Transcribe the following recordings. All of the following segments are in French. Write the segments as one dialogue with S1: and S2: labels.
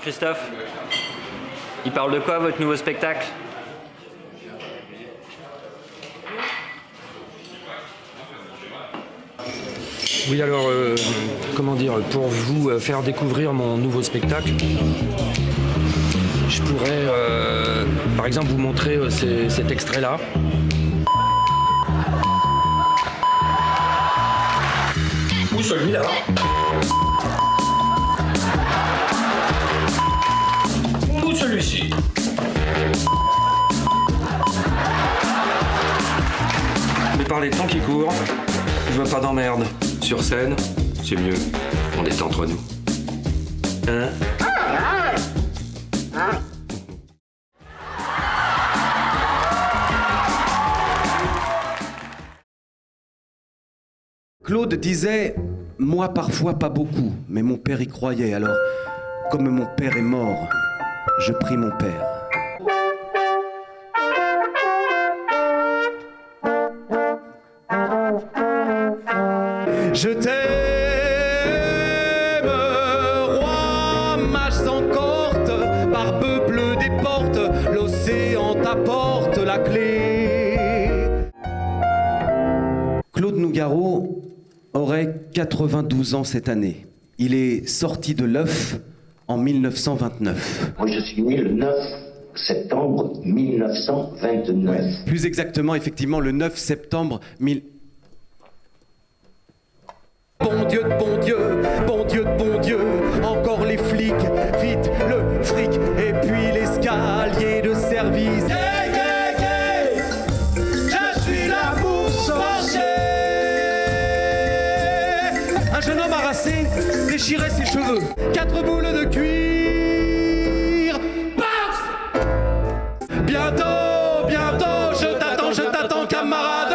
S1: Christophe, il parle de quoi votre nouveau spectacle?
S2: Oui, alors, comment dire, pour vous faire découvrir mon nouveau spectacle, je pourrais, par exemple, vous montrer cet extrait-là. Ou celui-là. Ou celui-ci. Mais par les temps qui courent, je veux pas d'emmerde. Sur scène, c'est mieux. On est entre nous. Hein?
S3: Claude disait « Moi parfois pas beaucoup, mais mon père y croyait, alors comme mon père est mort, je prie mon père. » Je t'aime, roi, mage sans corte, barbe bleue des portes, l'océan t'apporte la clé. Claude Nougaro aurait 92 ans cette année. Il est sorti de l'œuf en 1929.
S4: Moi, je suis né le 9 septembre 1929.
S3: Plus exactement, effectivement, le 9 septembre 1000... Bon Dieu de bon Dieu, bon Dieu de bon Dieu, encore les flics, vite le fric, et puis l'escalier de service. Hey, hey, hey, je suis la bourse penchée. Un jeune homme harassé déchirait ses cheveux, 4 boules de cuir. Box. Bientôt, bientôt, je t'attends, camarade.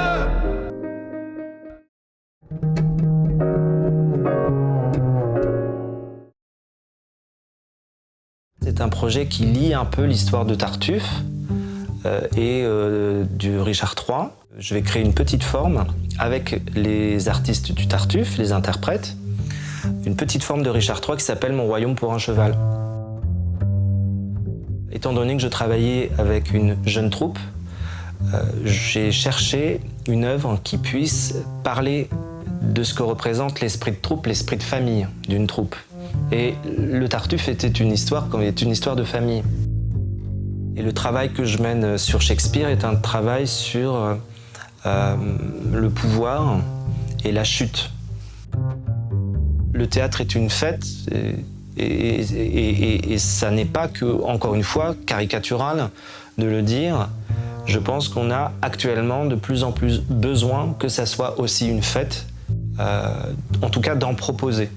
S5: C'est un projet qui lie un peu l'histoire de Tartuffe et du Richard III. Je vais créer une petite forme avec les artistes du Tartuffe, les interprètes, une petite forme de Richard III qui s'appelle Mon royaume pour un cheval. Étant donné que je travaillais avec une jeune troupe, j'ai cherché une œuvre qui puisse parler de ce que représente l'esprit de troupe, l'esprit de famille d'une troupe. Et le Tartuffe était une histoire de famille. Et le travail que je mène sur Shakespeare est un travail sur le pouvoir et la chute. Le théâtre est une fête et ça n'est pas que, encore une fois, caricatural de le dire. Je pense qu'on a actuellement de plus en plus besoin que ça soit aussi une fête, en tout cas d'en proposer.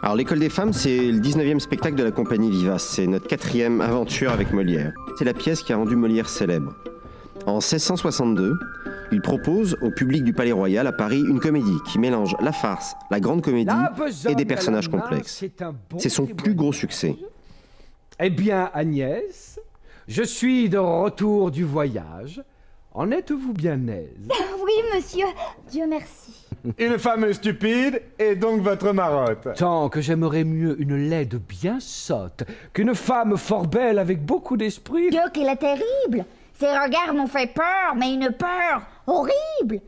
S6: Alors l'École des femmes, c'est le 19e spectacle de la compagnie Vivace. C'est notre 4e aventure avec Molière. C'est la pièce qui a rendu Molière célèbre. En 1662, il propose au public du Palais Royal à Paris une comédie qui mélange la farce, la grande comédie et des personnages complexes. C'est son plus gros succès.
S7: Eh bien, Agnès, je suis de retour du voyage. En êtes-vous bien aise?
S8: Oui, monsieur. Dieu merci.
S9: Une femme stupide est donc votre marotte.
S7: Tant que j'aimerais mieux une laide bien sotte qu'une femme fort belle avec beaucoup d'esprit.
S8: Dieu qu'elle est terrible. Ces regards m'ont fait peur, mais une peur horrible.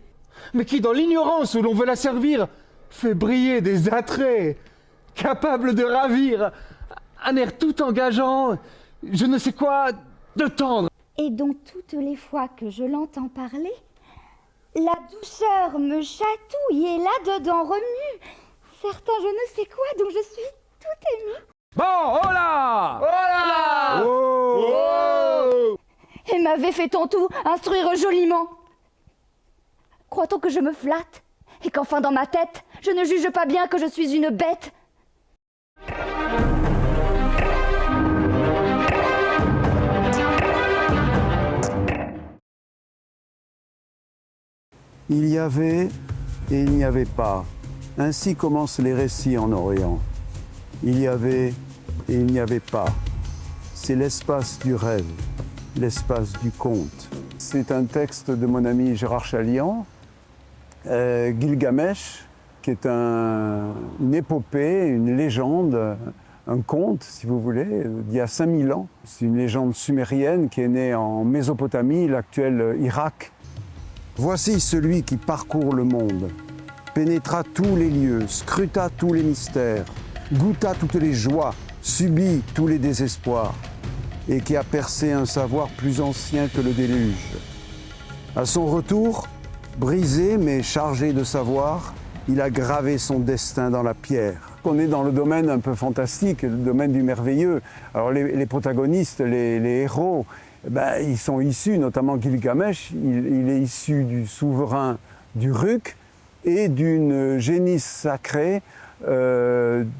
S9: Mais qui, dans l'ignorance où l'on veut la servir, fait briller des attraits, capable de ravir, un air tout engageant, je ne sais quoi, de tendre.
S8: Et dont toutes les fois que je l'entends parler, la douceur me chatouille et là-dedans remue certains je ne sais quoi dont je suis tout émue.
S7: Bon, oh là! Oh là!
S9: Oh.
S8: Et m'avait fait-on tout instruire joliment? Croit-on que je me flatte? Et qu'enfin dans ma tête, je ne juge pas bien que je suis une bête?
S10: Il y avait et il n'y avait pas. Ainsi commencent les récits en Orient. Il y avait et il n'y avait pas. C'est l'espace du rêve, l'espace du conte. C'est un texte de mon ami Gérard Chaliand, Gilgamesh, qui est une épopée, une légende, un conte, si vous voulez, d'il y a 5000 ans. C'est une légende sumérienne qui est née en Mésopotamie, l'actuel Irak. Voici celui qui parcourt le monde, pénétra tous les lieux, scruta tous les mystères, goûta toutes les joies, subit tous les désespoirs, et qui a percé un savoir plus ancien que le déluge. À son retour, brisé mais chargé de savoir, il a gravé son destin dans la pierre. On est dans le domaine un peu fantastique, le domaine du merveilleux. Alors les protagonistes, les héros, ils sont issus, notamment Gilgamesh, il est issu du souverain d'Uruk et d'une génisse sacrée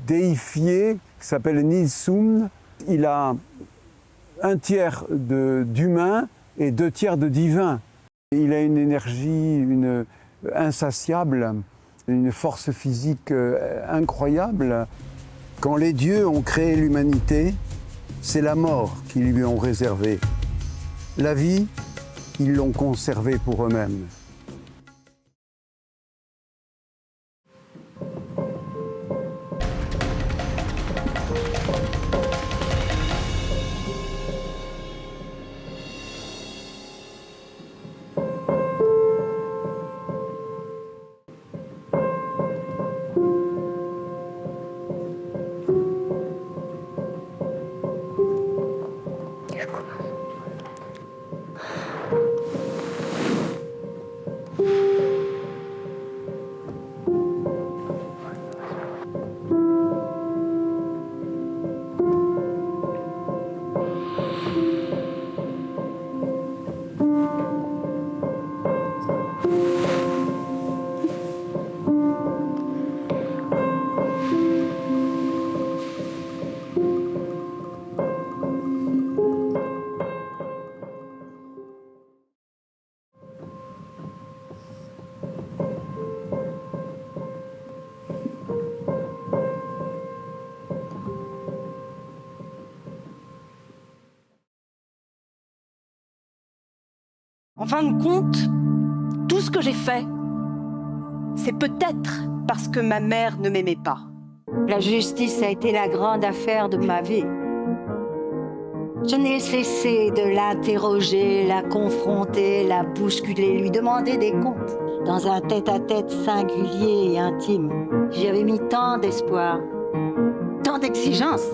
S10: déifiée qui s'appelle Nilsum. Il a un tiers d'humain et 2 tiers de divin. Il a une énergie insatiable, une force physique incroyable. Quand les dieux ont créé l'humanité, c'est la mort qu'ils lui ont réservée. La vie, ils l'ont conservée pour eux-mêmes.
S11: En fin de compte, tout ce que j'ai fait, c'est peut-être parce que ma mère ne m'aimait pas.
S12: La justice a été la grande affaire de ma vie. Je n'ai cessé de l'interroger, la confronter, la bousculer, lui demander des comptes. Dans un tête-à-tête singulier et intime, j'y avais mis tant d'espoir, tant d'exigences.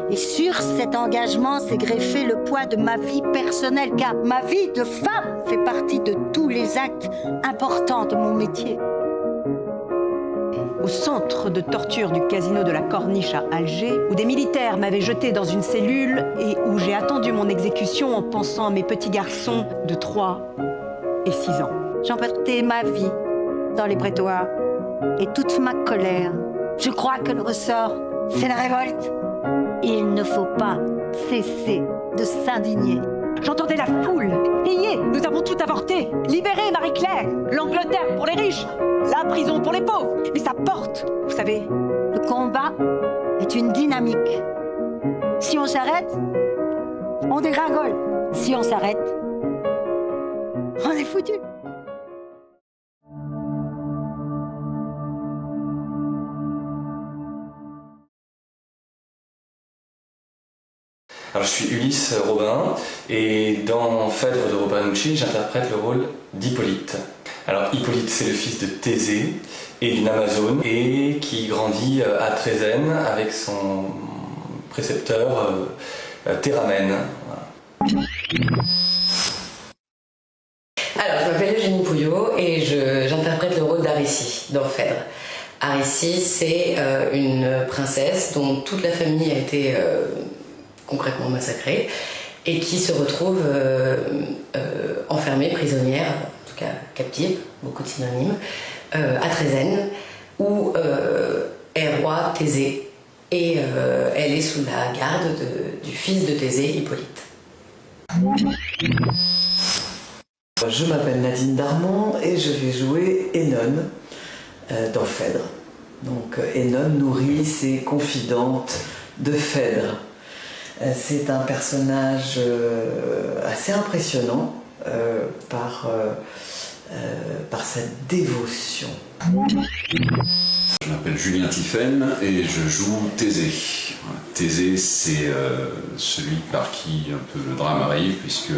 S12: Et sur cet engagement s'est greffé le poids de ma vie personnelle, car ma vie de femme fait partie de tous les actes importants de mon métier.
S11: Au centre de torture du casino de la Corniche à Alger, où des militaires m'avaient jeté dans une cellule et où j'ai attendu mon exécution en pensant à mes petits garçons de 3 et 6 ans.
S12: J'emportais ma vie dans les prétoires et toute ma colère. Je crois que le ressort, c'est la révolte. Il ne faut pas cesser de s'indigner.
S11: J'entendais la foule crier « Nous avons tout avorté! Libérez Marie-Claire! L'Angleterre pour les riches! La prison pour les pauvres !» Mais ça porte, vous savez.
S12: Le combat est une dynamique. Si on s'arrête, on dégringole. Si on s'arrête, on est foutu.
S13: Alors je suis Ulysse Robin et dans Phèdre de Robernucci, j'interprète le rôle d'Hippolyte. Alors Hippolyte, c'est le fils de Thésée et d'une Amazone et qui grandit à Trézène avec son précepteur Théramène. Voilà.
S14: Alors, je m'appelle Eugénie Pouillot et j'interprète le rôle d'Arécie dans Phèdre. Arécie, c'est une princesse dont toute la famille a été concrètement massacrée et qui se retrouve enfermée, prisonnière, en tout cas captive, beaucoup de synonymes, à Trézène, où est roi Thésée. Et elle est sous la garde du fils de Thésée, Hippolyte.
S15: Je m'appelle Nadine Darmon et je vais jouer Ennone dans Phèdre. Donc Ennone nourrit ses confidentes de Phèdre. C'est un personnage assez impressionnant par sa dévotion.
S16: Je m'appelle Julien Tiphaine et je joue Thésée. Voilà. Thésée, c'est celui par qui un peu le drame arrive, puisque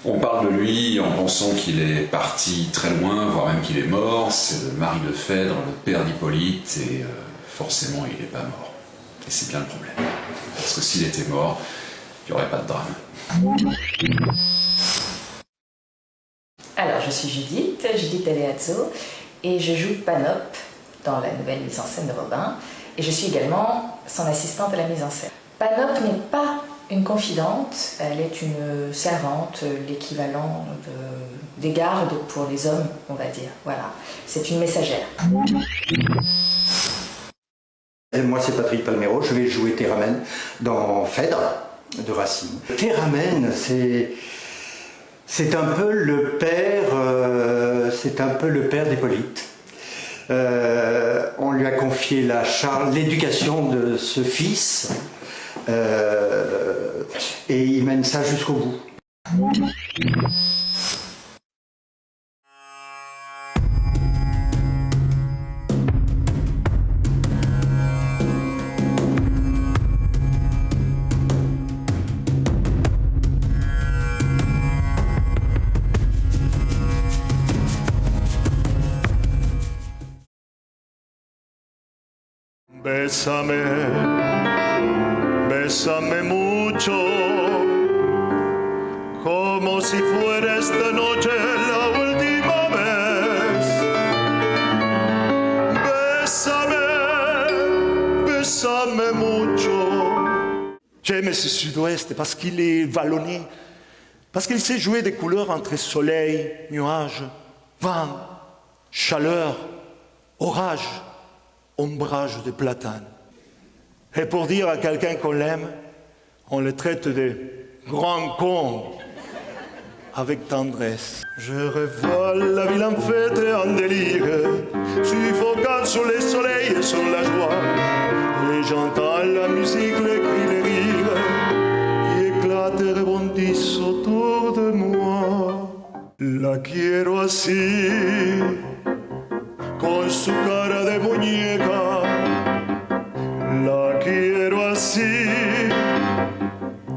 S16: on parle de lui en pensant qu'il est parti très loin, voire même qu'il est mort. C'est le mari de Phèdre, le père d'Hippolyte, et forcément il n'est pas mort. Et c'est bien le problème. Parce que s'il était mort, il n'y aurait pas de drame.
S17: Alors, je suis Judith Aleazzo, et je joue Panope dans la nouvelle mise en scène de Robin, et je suis également son assistante à la mise en scène. Panope n'est pas une confidente, elle est une servante, l'équivalent des gardes pour les hommes, on va dire. Voilà, c'est une messagère.
S18: Et moi, c'est Patrick Palmero, je vais jouer Théramène dans Phèdre de Racine. Théramène, c'est un peu le père d'Hippolyte. On lui a confié l'éducation de ce fils et il mène ça jusqu'au bout.
S19: Bésame, bésame mucho, como si fuera esta noche la última vez. Bésame, bésame mucho. J'aime ce sud-ouest parce qu'il est vallonné, parce qu'il sait jouer des couleurs entre soleil, nuages, vent, chaleur, orage, ombrage de platane. Et pour dire à quelqu'un qu'on l'aime, on le traite de grand con avec tendresse. Je revois la ville en fête et en délire, suffocant sur les soleils et sur la joie. Et j'entends la musique, les cris, les rires qui éclatent et rebondissent autour de moi. La quiero así, con su cara de muñeca, la quiero así,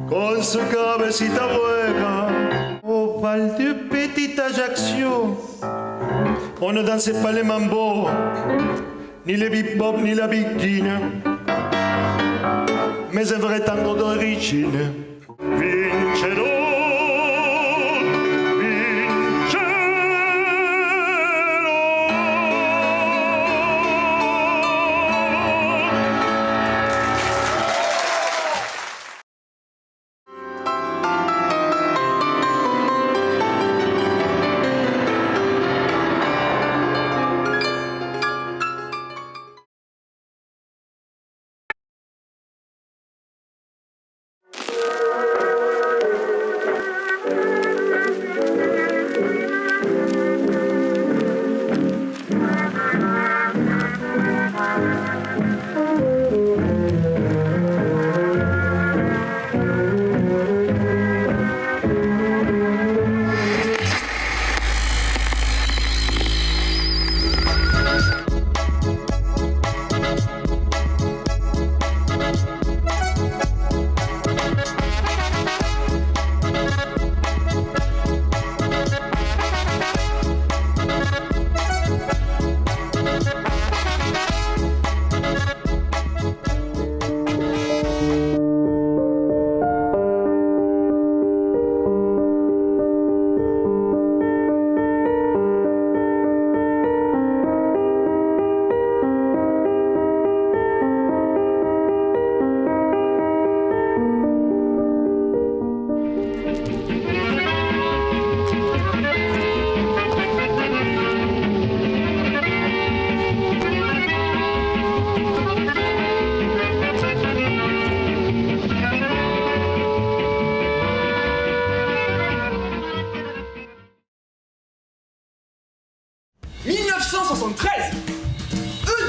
S19: con su cabecita hueca. Au bal de Petit Ajaccio, on ne dansait pas les mambo, ni les bebop, ni la biguine, mais un vrai tango d'origine. Vincerò.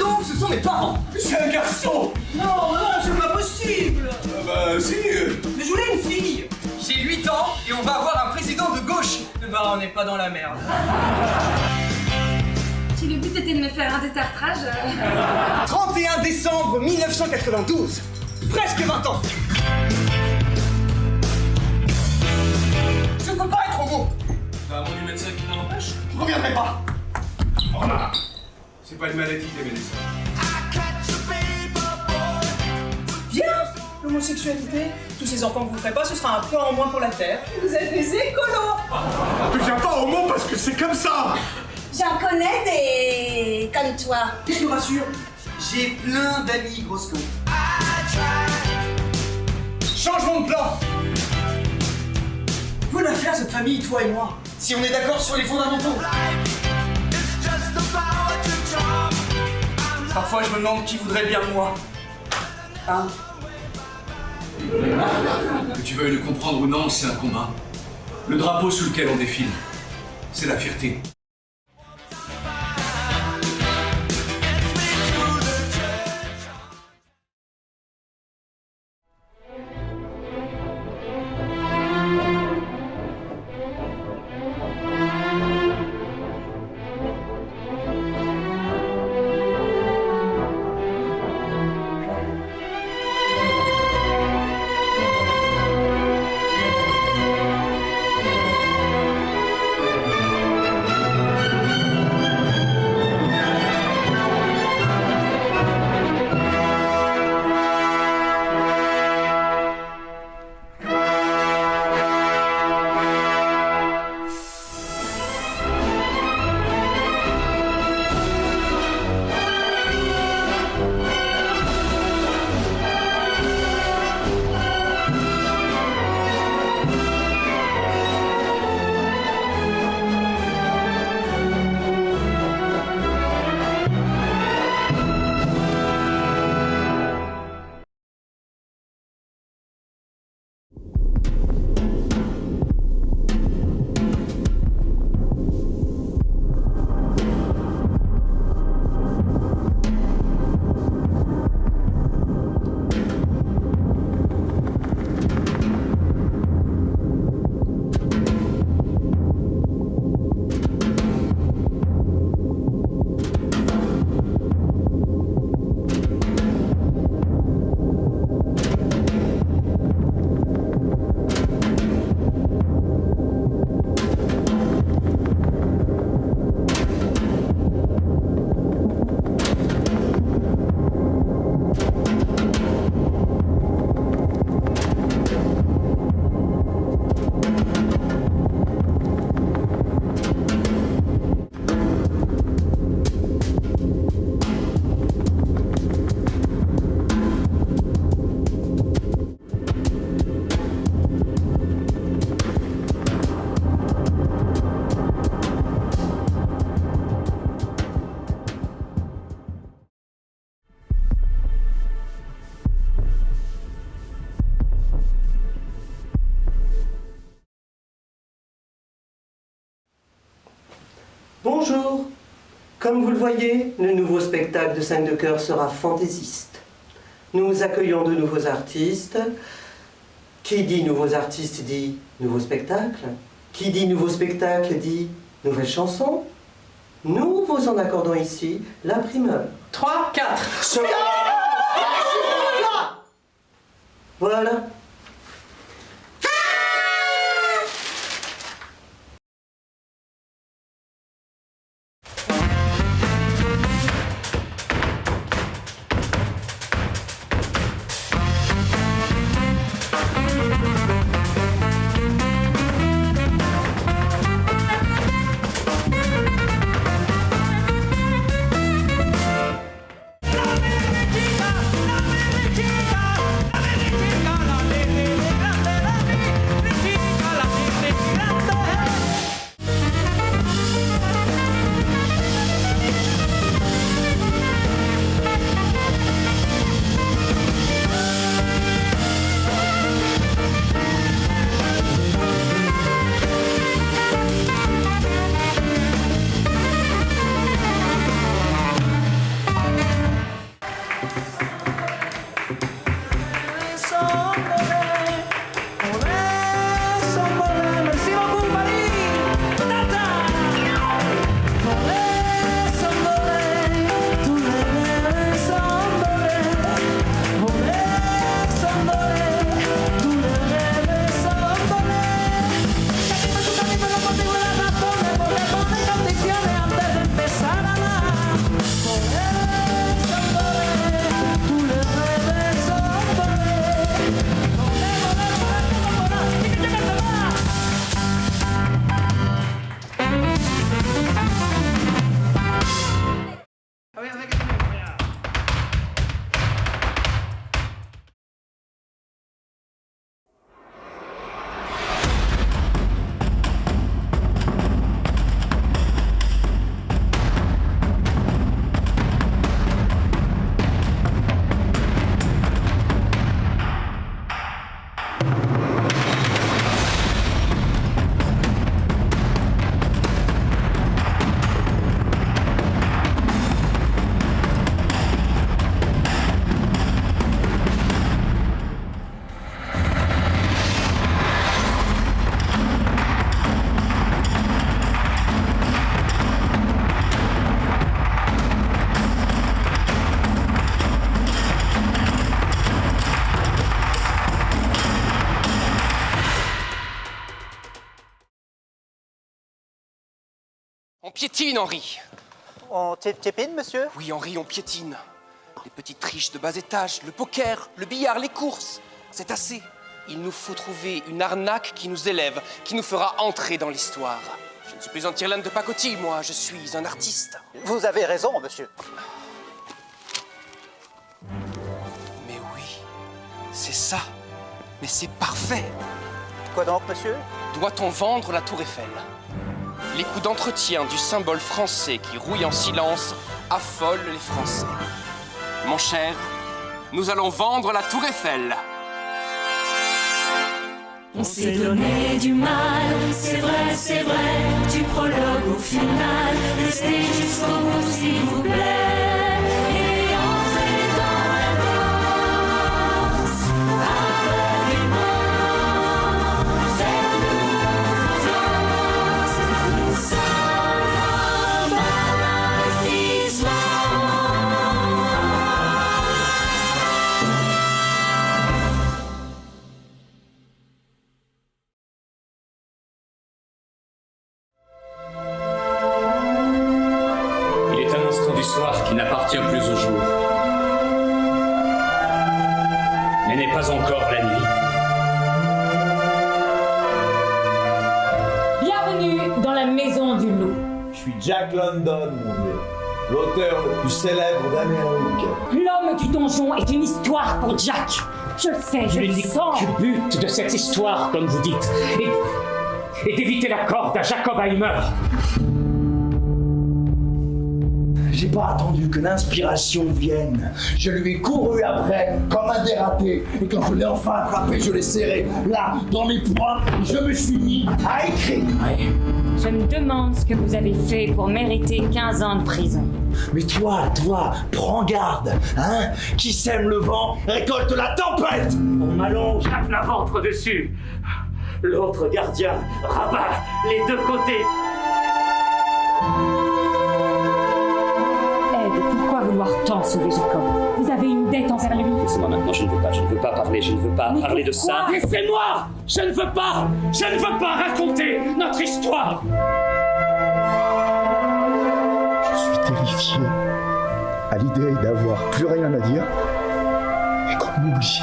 S3: donc, ce sont mes parents. C'est un garçon. Non, c'est pas possible.
S20: Bah si.
S3: Mais je voulais une fille. J'ai 8 ans et on va avoir un président de gauche. Bah on n'est pas dans la merde.
S21: Si le but était de me faire un détartrage...
S3: 31 décembre 1992. Presque 20 ans. Je ne peux pas être homo.
S20: T'as un mot du médecin qui t'en empêche?
S3: Je reviendrai pas.
S20: Voilà. C'est pas une maladie, les médecins.
S3: Bien. L'homosexualité, tous ces enfants que vous ferez pas, ce sera un poids en moins pour la Terre. Vous êtes des écolos.
S19: Ne deviens pas homo parce que c'est comme ça.
S21: J'en connais des... comme toi.
S3: Je te rassure, j'ai plein d'amis grosses connes. Changement de plan. Bonne affaire cette famille, toi et moi, si on est d'accord sur les fondamentaux. Parfois je me demande qui voudrait bien de moi. Hein?
S20: Que tu veuilles le comprendre ou non, c'est un combat. Le drapeau sous lequel on défile, c'est la fierté.
S22: Bonjour. Comme vous le voyez, le nouveau spectacle de 5 de cœur sera fantaisiste. Nous accueillons de nouveaux artistes. Qui dit nouveaux artistes dit nouveau spectacle. Qui dit nouveau spectacle dit nouvelle chanson. Nous vous en accordons ici la primeur. 3, 4. Voilà.
S3: La
S1: piétine, Henri.
S2: On piétine, monsieur?
S1: Oui, Henri, on piétine. Les petites triches de bas étage, le poker, le billard, les courses. C'est assez. Il nous faut trouver une arnaque qui nous élève, qui nous fera entrer dans l'histoire. Je ne suis plus un tire-lame de pacotille, moi. Je suis un artiste.
S2: Vous avez raison, monsieur.
S1: Mais oui, c'est ça. Mais c'est parfait.
S2: Quoi donc, monsieur?
S1: Doit-on vendre la Tour Eiffel? Les coups d'entretien du symbole français qui rouille en silence affolent les Français. Mon cher, nous allons vendre la Tour Eiffel.
S23: On s'est donné du mal, c'est vrai, du prologue au final, restez jusqu'au bout s'il vous plaît, et entrez dans la danse, aveuglément, faites-nous confiance, nous sommes un bon investissement.
S20: Du soir qui n'appartient plus au jour, mais n'est pas encore la nuit.
S24: Bienvenue dans la maison du loup.
S25: Je suis Jack London, mon vieux, l'auteur le plus célèbre d'Amérique.
S24: L'homme du donjon est une histoire pour Jack. Je le sais, je le sens.
S20: Le but de cette histoire, comme vous dites, est d'éviter la corde à Jacobheimer.
S25: J'ai pas attendu que l'inspiration vienne. Je lui ai couru après, comme un dératé. Et quand je l'ai enfin attrapé, je l'ai serré, là, dans mes poings. Je me suis mis à écrire.
S24: Je me demande ce que vous avez fait pour mériter 15 ans de prison.
S25: Mais toi, prends garde, hein. Qui sème le vent, récolte la tempête.
S20: On m'allonge à plat ventre dessus. L'autre gardien rabat les deux côtés.
S24: Pourquoi vouloir tant sauver Jacob? Vous avez une dette envers lui.
S20: Laissez-moi maintenant, je ne veux pas parler, je ne veux pas parler de ça. Laissez-moi! Je ne veux pas raconter notre histoire.
S25: Je suis terrifié à l'idée d'avoir plus rien à dire et qu'on m'oublie.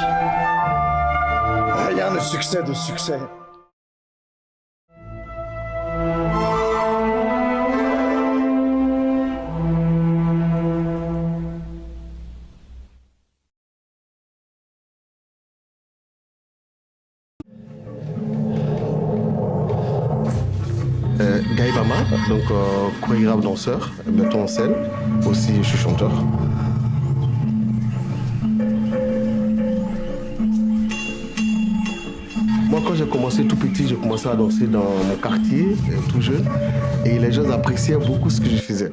S25: Rien ne succède au succès.
S26: Gaël Bama, donc chorégraphe danseur, metteur en scène, aussi je suis chanteur. Moi quand j'ai commencé tout petit, j'ai commencé à danser dans mon quartier, tout jeune, et les gens appréciaient beaucoup ce que je faisais.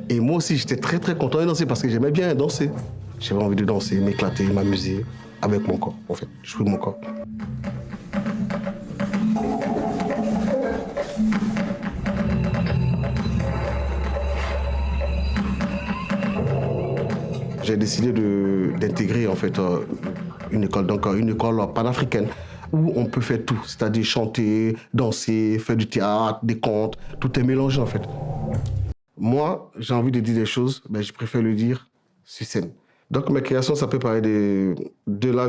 S26: Et moi aussi j'étais très content de danser parce que j'aimais bien danser. J'avais envie de danser, m'éclater, m'amuser avec mon corps en fait, jouer mon corps. J'ai décidé d'intégrer en fait une école panafricaine où on peut faire tout, c'est-à-dire chanter, danser, faire du théâtre, des contes, tout est mélangé en fait. Moi, j'ai envie de dire des choses, mais je préfère le dire sur scène. Donc mes créations, ça peut parler de la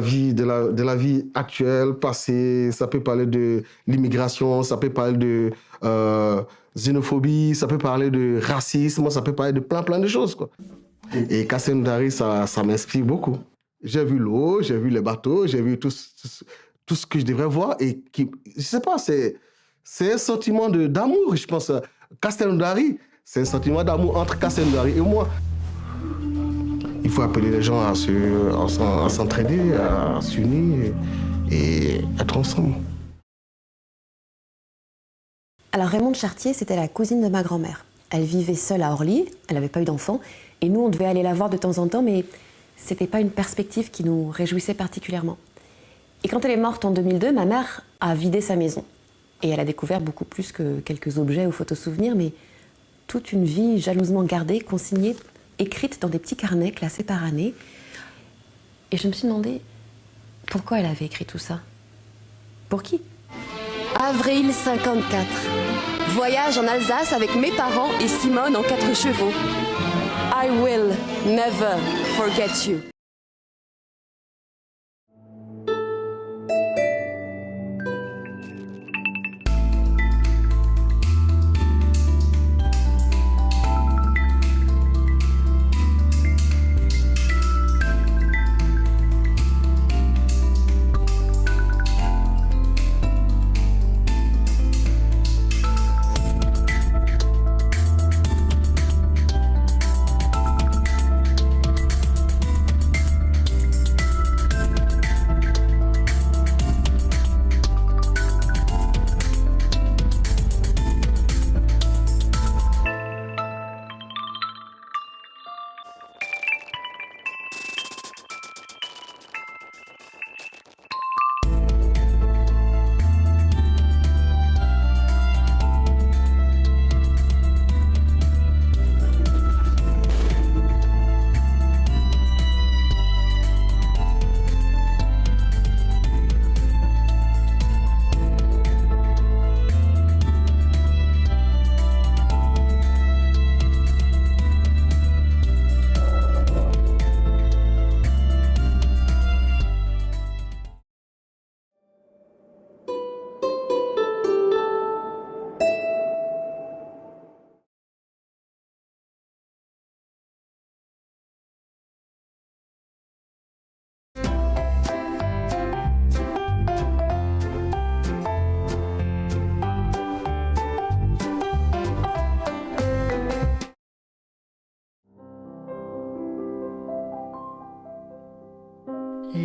S26: vie actuelle, passée, ça peut parler de l'immigration, ça peut parler de xénophobie, ça peut parler de racisme, ça peut parler de plein de choses quoi. Et Kassem Dari, ça m'inspire beaucoup. J'ai vu l'eau, j'ai vu les bateaux, j'ai vu tout ce que je devrais voir et je sais pas, c'est un sentiment d'amour, je pense. Kassem Dari, c'est un sentiment d'amour entre Kassem Dari et moi. Il faut appeler les gens à s'entraider, à s'unir et être ensemble.
S27: Alors Raymonde Chartier, c'était la cousine de ma grand-mère. Elle vivait seule à Orly, elle n'avait pas eu d'enfant, et nous on devait aller la voir de temps en temps, mais c'était pas une perspective qui nous réjouissait particulièrement. Et quand elle est morte en 2002, ma mère a vidé sa maison. Et elle a découvert beaucoup plus que quelques objets ou photos souvenirs, mais toute une vie jalousement gardée, consignée, écrite dans des petits carnets classés par année. Et je me suis demandé pourquoi elle avait écrit tout ça. Pour qui? Avril 54. Voyage en Alsace avec mes parents et Simone en 4 chevaux. I will never forget you.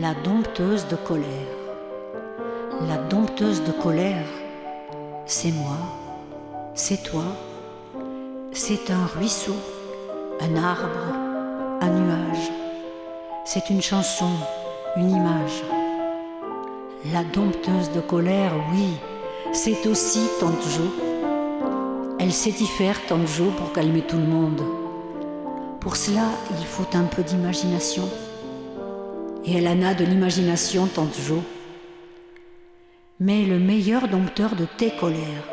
S12: La dompteuse de colère. La dompteuse de colère, c'est moi, c'est toi, c'est un ruisseau, un arbre, un nuage. C'est une chanson, une image. La dompteuse de colère, oui, c'est aussi Tante Jo. Elle sait y faire, Tante Jo, pour calmer tout le monde. Pour cela, il faut un peu d'imagination. Et elle en a de l'imagination, Tante Jo. Mais le meilleur dompteur de tes colères,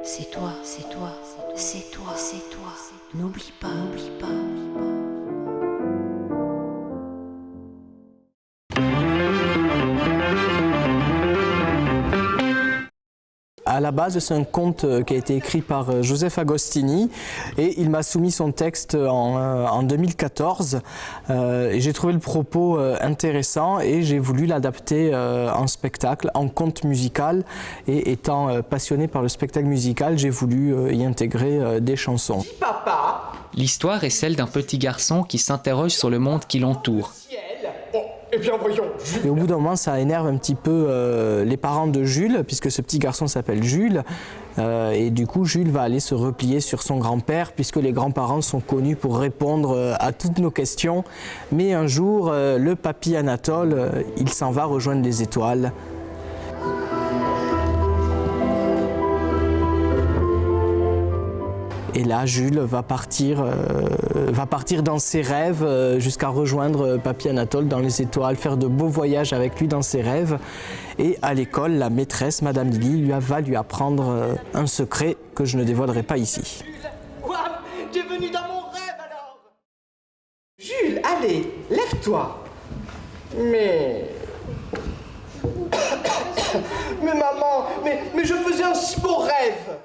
S12: c'est toi, c'est toi, c'est toi, c'est toi. N'oublie pas, n'oublie pas, n'oublie pas.
S4: À la base, c'est un conte qui a été écrit par Joseph Agostini et il m'a soumis son texte en 2014. Et j'ai trouvé le propos intéressant et j'ai voulu l'adapter en spectacle, en conte musical. Et étant passionné par le spectacle musical, j'ai voulu y intégrer des chansons.
S5: Papa. L'histoire est celle d'un petit garçon qui s'interroge sur le monde qui l'entoure.
S4: Eh bien, voyons. Et au bout d'un moment, ça énerve un petit peu les parents de Jules, puisque ce petit garçon s'appelle Jules. Et du coup, Jules va aller se replier sur son grand-père, puisque les grands-parents sont connus pour répondre à toutes nos questions. Mais un jour, le papy Anatole, il s'en va rejoindre les étoiles. Et là, Jules va partir dans ses rêves jusqu'à rejoindre Papy Anatole dans les étoiles, faire de beaux voyages avec lui dans ses rêves. Et à l'école, la maîtresse, Madame Lily, va lui apprendre un secret que je ne dévoilerai pas ici.
S25: Quoi? Tu es venu dans mon rêve alors? Jules, allez, lève-toi. Mais maman, mais je faisais un si beau rêve.